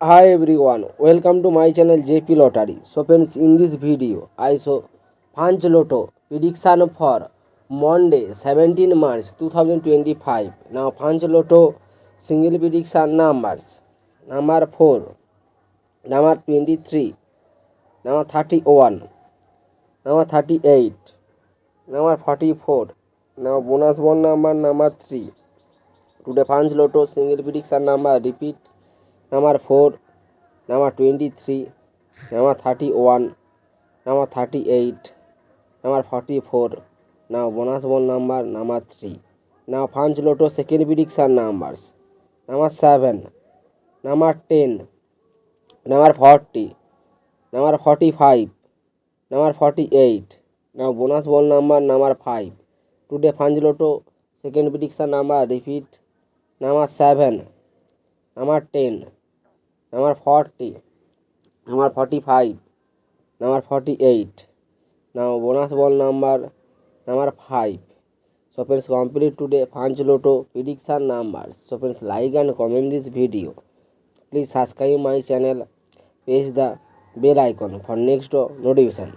Hi everyone, welcome to my channel JP Lottery. So friends, in this video, I show Punch Lotto prediction for Monday, 17 March 2025. Now Punch Lotto single prediction numbers: number 4, number 23, number 31, number 38, number 44. Now bonus one number 3. Today Punch Lotto single prediction number repeat: number 4, number 23, number 31, number 38, number 44. Now bonus one number 3. Now Punch Lotto second prediction numbers: number 7, number 10, number 40, number 45, number 48. Now bonus one number 5. Today Punch Lotto second prediction number repeat: number 7, number 10, number 40, number 45, number 48. Now bonus ball number 5. So friends, complete today Punch Lotto prediction numbers. So friends, like and comment this video. Please subscribe my channel, press the bell icon for next notification.